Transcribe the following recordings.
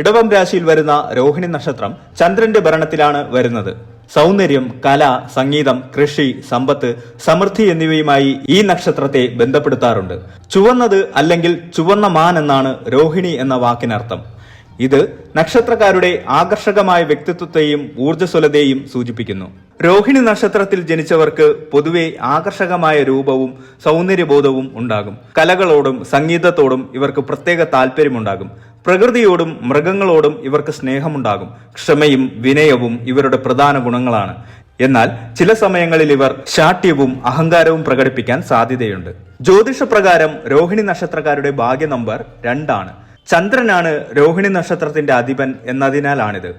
ഇടവം രാശിയിൽ വരുന്ന രോഹിണി നക്ഷത്രം ചന്ദ്രന്റെ ഭരണത്തിലാണ് വരുന്നത്. സൗന്ദര്യം, കല, സംഗീതം, കൃഷി, സമ്പത്ത്, സമൃദ്ധി എന്നിവയുമായി ഈ നക്ഷത്രത്തെ ബന്ധപ്പെടുത്താറുണ്ട്. ചുവന്നത് അല്ലെങ്കിൽ ചുവന്ന മാൻ എന്നാണ് രോഹിണി എന്ന വാക്കിനർത്ഥം. ഇത് നക്ഷത്രക്കാരുടെ ആകർഷകമായ വ്യക്തിത്വത്തെയും ഊർജ്ജസ്വലതയെയും സൂചിപ്പിക്കുന്നു. രോഹിണി നക്ഷത്രത്തിൽ ജനിച്ചവർക്ക് പൊതുവെ ആകർഷകമായ രൂപവും സൗന്ദര്യബോധവും ഉണ്ടാകും. കലകളോടും സംഗീതത്തോടും ഇവർക്ക് പ്രത്യേക താല്പര്യമുണ്ടാകും. പ്രകൃതിയോടും മൃഗങ്ങളോടും ഇവർക്ക് സ്നേഹമുണ്ടാകും. ക്ഷമയും വിനയവും ഇവരുടെ പ്രധാന ഗുണങ്ങളാണ്. എന്നാൽ ചില സമയങ്ങളിൽ ഇവർ ശാഠ്യവും അഹങ്കാരവും പ്രകടിപ്പിക്കാൻ സാധ്യതയുണ്ട്. ജ്യോതിഷപ്രകാരം രോഹിണി നക്ഷത്രക്കാരുടെ ഭാഗ്യ നമ്പർ 2 ആണ്. ചന്ദ്രനാണ് രോഹിണി നക്ഷത്രത്തിന്റെ അധിപൻ എന്നതിനാലാണിത്.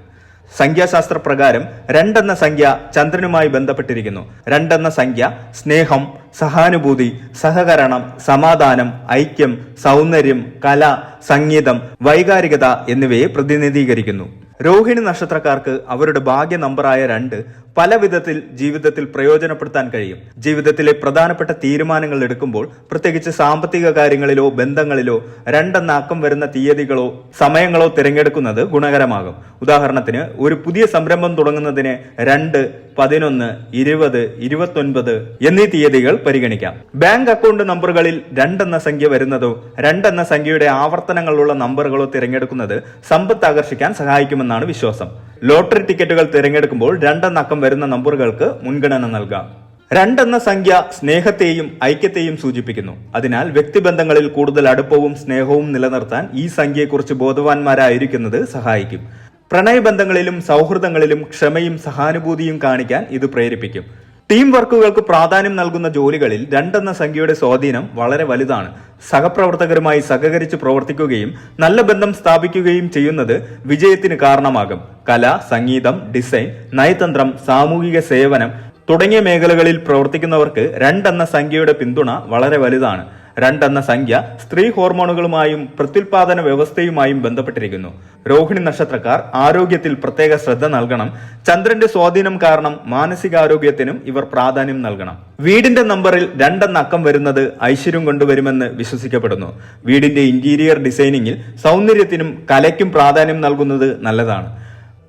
സംഖ്യാശാസ്ത്ര പ്രകാരം 2 എന്ന സംഖ്യ ചന്ദ്രനുമായി ബന്ധപ്പെട്ടിരിക്കുന്നു. 2 എന്ന സംഖ്യ സ്നേഹം, സഹാനുഭൂതി, സഹകരണം, സമാധാനം, ഐക്യം, സൗന്ദര്യം, കല, സംഗീതം, വൈകാരികത എന്നിവയെ പ്രതിനിധീകരിക്കുന്നു. രോഹിണി നക്ഷത്രക്കാർക്ക് അവരുടെ ഭാഗ്യ നമ്പറായ 2 പല വിധത്തിൽ ജീവിതത്തിൽ പ്രയോജനപ്പെടുത്താൻ കഴിയും. ജീവിതത്തിലെ പ്രധാനപ്പെട്ട തീരുമാനങ്ങൾ എടുക്കുമ്പോൾ, പ്രത്യേകിച്ച് സാമ്പത്തിക കാര്യങ്ങളിലോ ബന്ധങ്ങളിലോ 2 എന്ന അക്കം വരുന്ന തീയതികളോ സമയങ്ങളോ തിരഞ്ഞെടുക്കുന്നത് ഗുണകരമാകും. ഉദാഹരണത്തിന്, ഒരു പുതിയ സംരംഭം തുടങ്ങുന്നതിന് 2, 11, 20, 29 എന്നീ തീയതികൾ പരിഗണിക്കാം. ബാങ്ക് അക്കൗണ്ട് നമ്പറുകളിൽ 2 എന്ന സംഖ്യ വരുന്നതോ 2 എന്ന സംഖ്യയുടെ ആവർത്തനങ്ങളുള്ള നമ്പറുകളോ തിരഞ്ഞെടുക്കുന്നത് സമ്പത്ത് ആകർഷിക്കാൻ സഹായിക്കുമെന്നാണ് വിശ്വാസം. ലോട്ടറി ടിക്കറ്റുകൾ തിരഞ്ഞെടുക്കുമ്പോൾ 2 എന്ന അക്കം വരുന്ന നമ്പറുകൾക്ക് മുൻഗണന നൽകാം. 2 എന്ന സംഖ്യ സ്നേഹത്തെയും ഐക്യത്തെയും സൂചിപ്പിക്കുന്നു. അതിനാൽ വ്യക്തിബന്ധങ്ങളിൽ കൂടുതൽ അടുപ്പവും സ്നേഹവും നിലനിർത്താൻ ഈ സംഖ്യയെക്കുറിച്ച് ബോധവാന്മാരായിരിക്കുന്നത് സഹായിക്കും. പ്രണയബന്ധങ്ങളിലും സൗഹൃദങ്ങളിലും ക്ഷമയും സഹാനുഭൂതിയും കാണിക്കാൻ ഇത് പ്രേരിപ്പിക്കും. ടീം വർക്കുകൾക്ക് പ്രാധാന്യം നൽകുന്ന ജോലികളിൽ 2 എന്ന സംഖ്യയുടെ സ്വാധീനം വളരെ വലുതാണ്. സഹപ്രവർത്തകരുമായി സഹകരിച്ച് പ്രവർത്തിക്കുകയും നല്ല ബന്ധം സ്ഥാപിക്കുകയും ചെയ്യുന്നത് വിജയത്തിന് കാരണമാകും. കല, സംഗീതം, ഡിസൈൻ, നയതന്ത്രം, സാമൂഹിക സേവനം തുടങ്ങിയ മേഖലകളിൽ പ്രവർത്തിക്കുന്നവർക്ക് 2 എന്ന സംഖ്യയുടെ പിന്തുണ വളരെ വലുതാണ്. 2 എന്ന സംഖ്യ സ്ത്രീ ഹോർമോണുകളുമായും പ്രത്യുൽപാദന വ്യവസ്ഥയുമായും ബന്ധപ്പെട്ടിരിക്കുന്നു. രോഹിണി നക്ഷത്രക്കാർ ആരോഗ്യത്തിൽ പ്രത്യേക ശ്രദ്ധ നൽകണം. ചന്ദ്രന്റെ സ്വാധീനം കാരണം മാനസികാരോഗ്യത്തിനും ഇവർ പ്രാധാന്യം നൽകണം. വീടിന്റെ നമ്പറിൽ 2 എന്ന അക്കം വരുന്നത് ഐശ്വര്യം കൊണ്ടുവരുമെന്ന് വിശ്വസിക്കപ്പെടുന്നു. വീടിന്റെ ഇന്റീരിയർ ഡിസൈനിങ്ങിൽ സൗന്ദര്യത്തിനും കലയ്ക്കും പ്രാധാന്യം നൽകുന്നത് നല്ലതാണ്.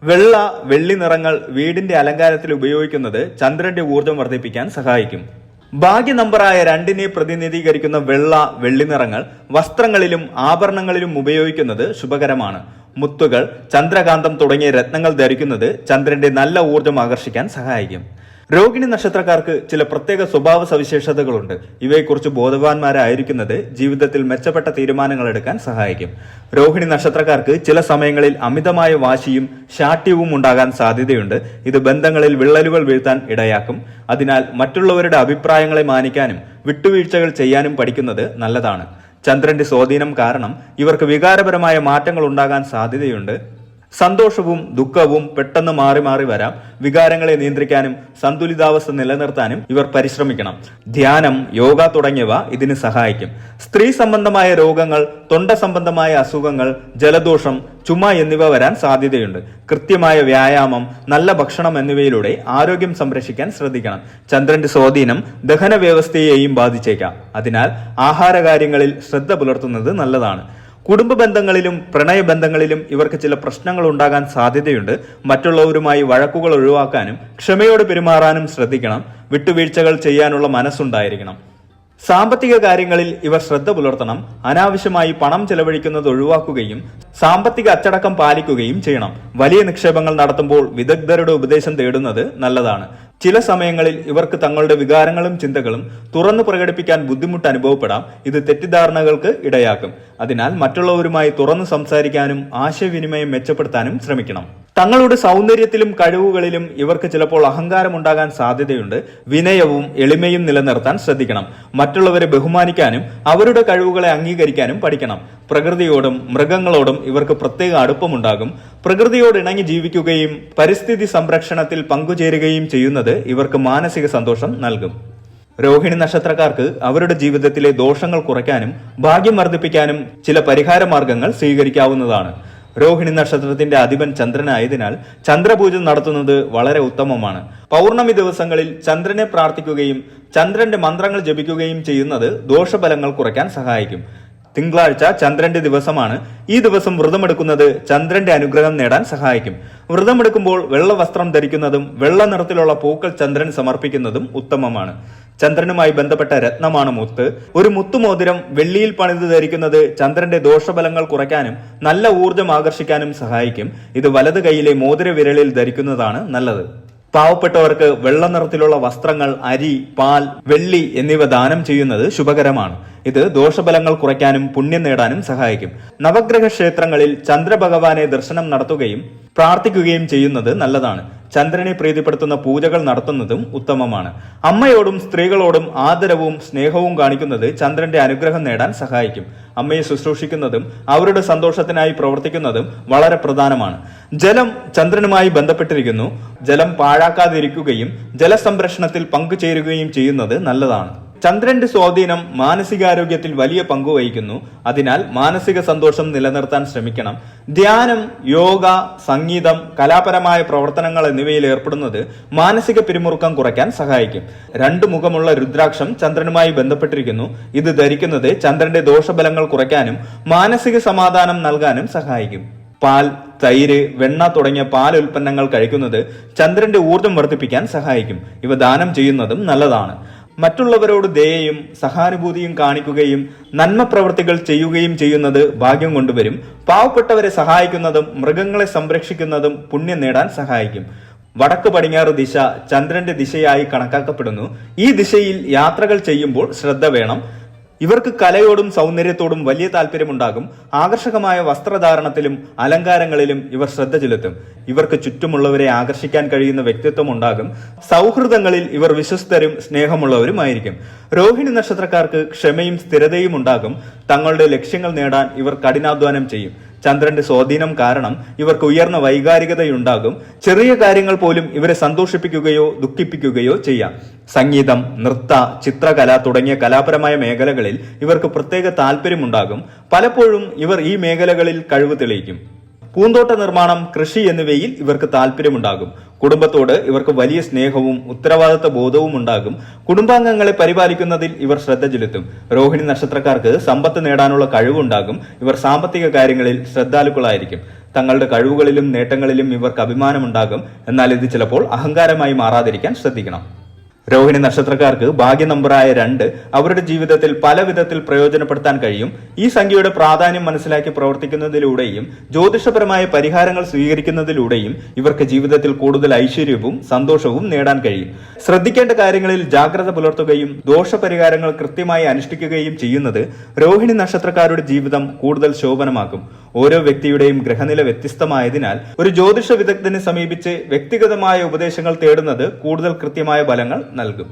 വെള്ള, വെള്ളി നിറങ്ങൾ വീടിന്റെ അലങ്കാരത്തിൽ ഉപയോഗിക്കുന്നത് ചന്ദ്രന്റെ ഊർജ്ജം വർദ്ധിപ്പിക്കാൻ സഹായിക്കും. ഭാഗ്യ നമ്പറായ 2 പ്രതിനിധീകരിക്കുന്ന വെള്ള, വെള്ളി നിറങ്ങൾ വസ്ത്രങ്ങളിലും ആഭരണങ്ങളിലും ഉപയോഗിക്കുന്നത് ശുഭകരമാണ്. മുത്തുകൾ, ചന്ദ്രകാന്തം തുടങ്ങിയ രത്നങ്ങൾ ധരിക്കുന്നത് ചന്ദ്രന്റെ നല്ല ഊർജ്ജം ആകർഷിക്കാൻ സഹായിക്കും. രോഹിണി നക്ഷത്രക്കാർക്ക് ചില പ്രത്യേക സ്വഭാവ സവിശേഷതകളുണ്ട്. ഇവയെക്കുറിച്ച് ബോധവാന്മാരായിരിക്കുന്നത് ജീവിതത്തിൽ മെച്ചപ്പെട്ട തീരുമാനങ്ങൾ എടുക്കാൻ സഹായിക്കും. രോഹിണി നക്ഷത്രക്കാർക്ക് ചില സമയങ്ങളിൽ അമിതമായ വാശിയും ശാഠ്യവും ഉണ്ടാകാൻ സാധ്യതയുണ്ട്. ഇത് ബന്ധങ്ങളിൽ വിള്ളലുകൾ വീഴ്ത്താൻ ഇടയാക്കും. അതിനാൽ മറ്റുള്ളവരുടെ അഭിപ്രായങ്ങളെ മാനിക്കാനും വിട്ടുവീഴ്ചകൾ ചെയ്യാനും പഠിക്കുന്നത് നല്ലതാണ്. ചന്ദ്രന്റെ സ്വാധീനം കാരണം ഇവർക്ക് വികാരപരമായ മാറ്റങ്ങൾ ഉണ്ടാകാൻ സാധ്യതയുണ്ട്. സന്തോഷവും ദുഃഖവും പെട്ടെന്ന് മാറി മാറി വരാം. വികാരങ്ങളെ നിയന്ത്രിക്കാനും സന്തുലിതാവസ്ഥ നിലനിർത്താനും ഇവർ പരിശ്രമിക്കണം. ധ്യാനം, യോഗ തുടങ്ങിയവ ഇതിന് സഹായിക്കും. സ്ത്രീ സംബന്ധമായ രോഗങ്ങൾ, തൊണ്ട സംബന്ധമായ അസുഖങ്ങൾ, ജലദോഷം, ചുമ എന്നിവ വരാൻ സാധ്യതയുണ്ട്. കൃത്യമായ വ്യായാമം, നല്ല ഭക്ഷണം എന്നിവയിലൂടെ ആരോഗ്യം സംരക്ഷിക്കാൻ ശ്രദ്ധിക്കണം. ചന്ദ്രന്റെ സ്വാധീനം ദഹന വ്യവസ്ഥയെയും ബാധിച്ചേക്കാം. അതിനാൽ ആഹാരകാര്യങ്ങളിൽ ശ്രദ്ധ പുലർത്തുന്നത് നല്ലതാണ്. കുടുംബ ബന്ധങ്ങളിലും പ്രണയബന്ധങ്ങളിലും ഇവർക്ക് ചില പ്രശ്നങ്ങൾ ഉണ്ടാകാൻ സാധ്യതയുണ്ട്. മറ്റുള്ളവരുമായി വഴക്കുകൾ ഒഴിവാക്കാനും ക്ഷമയോടെ പെരുമാറാനും ശ്രദ്ധിക്കണം. വിട്ടുവീഴ്ചകൾ ചെയ്യാനുള്ള മനസ്സുണ്ടായിരിക്കണം. സാമ്പത്തിക കാര്യങ്ങളിൽ ഇവർ ശ്രദ്ധ പുലർത്തണം. അനാവശ്യമായി പണം ചെലവഴിക്കുന്നത് ഒഴിവാക്കുകയും സാമ്പത്തിക അച്ചടക്കം പാലിക്കുകയും ചെയ്യണം. വലിയ നിക്ഷേപങ്ങൾ നടത്തുമ്പോൾ വിദഗ്ധരുടെ ഉപദേശം തേടുന്നത് നല്ലതാണ്. ചില സമയങ്ങളിൽ ഇവർക്ക് തങ്ങളുടെ വികാരങ്ങളും ചിന്തകളും തുറന്നു പ്രകടിപ്പിക്കാൻ ബുദ്ധിമുട്ട് അനുഭവപ്പെടാം. ഇത് തെറ്റിദ്ധാരണകൾക്ക് ഇടയാക്കും. അതിനാൽ മറ്റുള്ളവരുമായി തുറന്നു സംസാരിക്കാനും ആശയവിനിമയം മെച്ചപ്പെടുത്താനും ശ്രമിക്കണം. തങ്ങളുടെ സൗന്ദര്യത്തിലും കഴിവുകളിലും ഇവർക്ക് ചിലപ്പോൾ അഹങ്കാരമുണ്ടാകാൻ സാധ്യതയുണ്ട്. വിനയവും എളിമയും നിലനിർത്താൻ ശ്രദ്ധിക്കണം. മറ്റുള്ളവരെ ബഹുമാനിക്കാനും അവരുടെ കഴിവുകളെ അംഗീകരിക്കാനും പഠിക്കണം. പ്രകൃതിയോടും മൃഗങ്ങളോടും ഇവർക്ക് പ്രത്യേക അടുപ്പമുണ്ടാകും. പ്രകൃതിയോട് ഇണങ്ങി ജീവിക്കുകയും പരിസ്ഥിതി സംരക്ഷണത്തിൽ പങ്കുചേരുകയും ചെയ്യുന്നത് ഇവർക്ക് മാനസിക സന്തോഷം നൽകും. രോഹിണി നക്ഷത്രക്കാർക്ക് അവരുടെ ജീവിതത്തിലെ ദോഷങ്ങൾ കുറയ്ക്കാനും ഭാഗ്യം വർദ്ധിപ്പിക്കാനും ചില പരിഹാര മാർഗങ്ങൾ സ്വീകരിക്കാവുന്നതാണ്. രോഹിണി നക്ഷത്രത്തിന്റെ അധിപൻ ചന്ദ്രനായതിനാൽ ചന്ദ്രപൂജ നടത്തുന്നത് വളരെ ഉത്തമമാണ്. പൗർണമി ദിവസങ്ങളിൽ ചന്ദ്രനെ പ്രാർത്ഥിക്കുകയും ചന്ദ്രന്റെ മന്ത്രങ്ങൾ ജപിക്കുകയും ചെയ്യുന്നത് ദോഷഫലങ്ങൾ കുറയ്ക്കാൻ സഹായിക്കും. തിങ്കളാഴ്ച ചന്ദ്രന്റെ ദിവസമാണ്. ഈ ദിവസം വ്രതമെടുക്കുന്നത് ചന്ദ്രന്റെ അനുഗ്രഹം നേടാൻ സഹായിക്കും. വ്രതമെടുക്കുമ്പോൾ വെള്ള വസ്ത്രം ധരിക്കുന്നതും വെള്ള നിറത്തിലുള്ള പൂക്കൾ ചന്ദ്രന് സമർപ്പിക്കുന്നതും ഉത്തമമാണ്. ചന്ദ്രനുമായി ബന്ധപ്പെട്ട രത്നമാണ് മുത്ത്. ഒരു മുത്തുമോതിരം വെള്ളിയിൽ പണിത് ധരിക്കുന്നത് ചന്ദ്രന്റെ ദോഷഫലങ്ങൾ കുറയ്ക്കാനും നല്ല ഊർജം ആകർഷിക്കാനും സഹായിക്കും. ഇത് വലത് കൈയിലെ മോതിര വിരലിൽ ധരിക്കുന്നതാണ് നല്ലത്. പാവപ്പെട്ടവർക്ക് വെള്ള നിറത്തിലുള്ള വസ്ത്രങ്ങൾ, അരി, പാൽ, വെള്ളി എന്നിവ ദാനം ചെയ്യുന്നത് ശുഭകരമാണ്. ഇത് ദോഷഫലങ്ങൾ കുറയ്ക്കാനും പുണ്യം നേടാനും സഹായിക്കും. നവഗ്രഹ ക്ഷേത്രങ്ങളിൽ ചന്ദ്രഭഗവാനെ ദർശനം നടത്തുകയും പ്രാർത്ഥിക്കുകയും ചെയ്യുന്നത് നല്ലതാണ്. ചന്ദ്രനെ പ്രീതിപ്പെടുത്തുന്ന പൂജകൾ നടത്തുന്നതും ഉത്തമമാണ്. അമ്മയോടും സ്ത്രീകളോടും ആദരവും സ്നേഹവും കാണിക്കുന്നത് ചന്ദ്രന്റെ അനുഗ്രഹം നേടാൻ സഹായിക്കും. അമ്മയെ ശുശ്രൂഷിക്കുന്നതും അവരുടെ സന്തോഷത്തിനായി പ്രവർത്തിക്കുന്നതും വളരെ പ്രധാനമാണ്. ജലം ചന്ദ്രനുമായി ബന്ധപ്പെട്ടിരിക്കുന്നു. ജലം പാഴാക്കാതിരിക്കുകയും ജലസംരക്ഷണത്തിൽ പങ്കുചേരുകയും ചെയ്യുന്നത് നല്ലതാണ്. ചന്ദ്രന്റെ സ്വാധീനം മാനസികാരോഗ്യത്തിൽ വലിയ പങ്കുവഹിക്കുന്നു. അതിനാൽ മാനസിക സന്തോഷം നിലനിർത്താൻ ശ്രമിക്കണം. ധ്യാനം, യോഗ, സംഗീതം, കലാപരമായ പ്രവർത്തനങ്ങൾ എന്നിവയിൽ ഏർപ്പെടുന്നത് മാനസിക പിരിമുറുക്കം കുറയ്ക്കാൻ സഹായിക്കും. 2 മുഖമുള്ള രുദ്രാക്ഷം ചന്ദ്രനുമായി ബന്ധപ്പെട്ടിരിക്കുന്നു. ഇത് ധരിക്കുന്നത് ചന്ദ്രന്റെ ദോഷഫലങ്ങൾ കുറയ്ക്കാനും മാനസിക സമാധാനം നൽകാനും സഹായിക്കും. പാൽ, തൈര്, വെണ്ണ തുടങ്ങിയ പാൽ ഉൽപ്പന്നങ്ങൾ കഴിക്കുന്നത് ചന്ദ്രന്റെ ഊർജം വർദ്ധിപ്പിക്കാൻ സഹായിക്കും. ഇവ ദാനം ചെയ്യുന്നതും നല്ലതാണ്. മറ്റുള്ളവരോട് ദയയും സഹാനുഭൂതിയും കാണിക്കുകയും നന്മ പ്രവൃത്തികൾ ചെയ്യുകയും ചെയ്യുന്നത് ഭാഗ്യം കൊണ്ടുവരും. പാവപ്പെട്ടവരെ സഹായിക്കുന്നതും മൃഗങ്ങളെ സംരക്ഷിക്കുന്നതും പുണ്യം നേടാൻ സഹായിക്കും. വടക്ക് പടിഞ്ഞാറ് ദിശ ചന്ദ്രന്റെ ദിശയായി കണക്കാക്കപ്പെടുന്നു. ഈ ദിശയിൽ യാത്രകൾ ചെയ്യുമ്പോൾ ശ്രദ്ധ വേണം. ഇവർക്ക് കലയോടും സൗന്ദര്യത്തോടും വലിയ താല്പര്യമുണ്ടാകും. ആകർഷകമായ വസ്ത്രധാരണത്തിലും അലങ്കാരങ്ങളിലും ഇവർ ശ്രദ്ധ ചെലുത്തും. ഇവർക്ക് ചുറ്റുമുള്ളവരെ ആകർഷിക്കാൻ കഴിയുന്ന വ്യക്തിത്വം ഉണ്ടാകും. സൗഹൃദങ്ങളിൽ ഇവർ വിശ്വസ്തരും സ്നേഹമുള്ളവരുമായിരിക്കും. രോഹിണി നക്ഷത്രക്കാർക്ക് ക്ഷമയും സ്ഥിരതയും ഉണ്ടാകും. തങ്ങളുടെ ലക്ഷ്യങ്ങൾ നേടാൻ ഇവർ കഠിനാധ്വാനം ചെയ്യും. ചന്ദ്രന്റെ സ്വാധീനം കാരണം ഇവർക്ക് ഉയർന്ന വൈകാരികതയുണ്ടാകും. ചെറിയ കാര്യങ്ങൾ പോലും ഇവരെ സന്തോഷിപ്പിക്കുകയോ ദുഃഖിപ്പിക്കുകയോ ചെയ്യാം. സംഗീതം, നൃത്ത, ചിത്രകല തുടങ്ങിയ കലാപരമായ മേഖലകളിൽ ഇവർക്ക് പ്രത്യേക താല്പര്യമുണ്ടാകും. പലപ്പോഴും ഇവർ ഈ മേഖലകളിൽ കഴിവ് തെളിയിക്കും. പൂന്തോട്ട നിർമ്മാണം, കൃഷി എന്നിവയിൽ ഇവർക്ക് താല്പര്യമുണ്ടാകും. കുടുംബത്തോട് ഇവർക്ക് വലിയ സ്നേഹവും ഉത്തരവാദിത്ത ബോധവും ഉണ്ടാകും. കുടുംബാംഗങ്ങളെ പരിപാലിക്കുന്നതിൽ ഇവർ ശ്രദ്ധ ചെലുത്തും. രോഹിണി നക്ഷത്രക്കാർക്ക് സമ്പത്ത് നേടാനുള്ള കഴിവുണ്ടാകും. ഇവർ സാമ്പത്തിക കാര്യങ്ങളിൽ ശ്രദ്ധാലുക്കളായിരിക്കും. തങ്ങളുടെ കഴിവുകളിലും നേട്ടങ്ങളിലും ഇവർക്ക് അഭിമാനമുണ്ടാകും. എന്നാൽ ഇത് ചിലപ്പോൾ അഹങ്കാരമായി മാറാതിരിക്കാൻ ശ്രദ്ധിക്കണം. രോഹിണി നക്ഷത്രക്കാർക്ക് ഭാഗ്യ നമ്പറായ 2 അവരുടെ ജീവിതത്തിൽ പല വിധത്തിൽ പ്രയോജനപ്പെടുത്താൻ കഴിയും. ഈ സംഖ്യയുടെ പ്രാധാന്യം മനസ്സിലാക്കി പ്രവർത്തിക്കുന്നതിലൂടെയും ജ്യോതിഷപരമായ പരിഹാരങ്ങൾ സ്വീകരിക്കുന്നതിലൂടെയും ഇവർക്ക് ജീവിതത്തിൽ കൂടുതൽ ഐശ്വര്യവും സന്തോഷവും നേടാൻ കഴിയും. ശ്രദ്ധിക്കേണ്ട കാര്യങ്ങളിൽ ജാഗ്രത പുലർത്തുകയും ദോഷപരിഹാരങ്ങൾ കൃത്യമായി അനുഷ്ഠിക്കുകയും ചെയ്യുന്നത് രോഹിണി നക്ഷത്രക്കാരുടെ ജീവിതം കൂടുതൽ ശോഭനമാക്കും. ഓരോ വ്യക്തിയുടെയും ഗ്രഹനില വ്യത്യസ്തമായതിനാൽ ഒരു ജ്യോതിഷ വിദഗ്ധനെ സമീപിച്ച് വ്യക്തിഗതമായ ഉപദേശങ്ങൾ തേടുന്നത് കൂടുതൽ കൃത്യമായ ഫലങ്ങൾ നൽകും.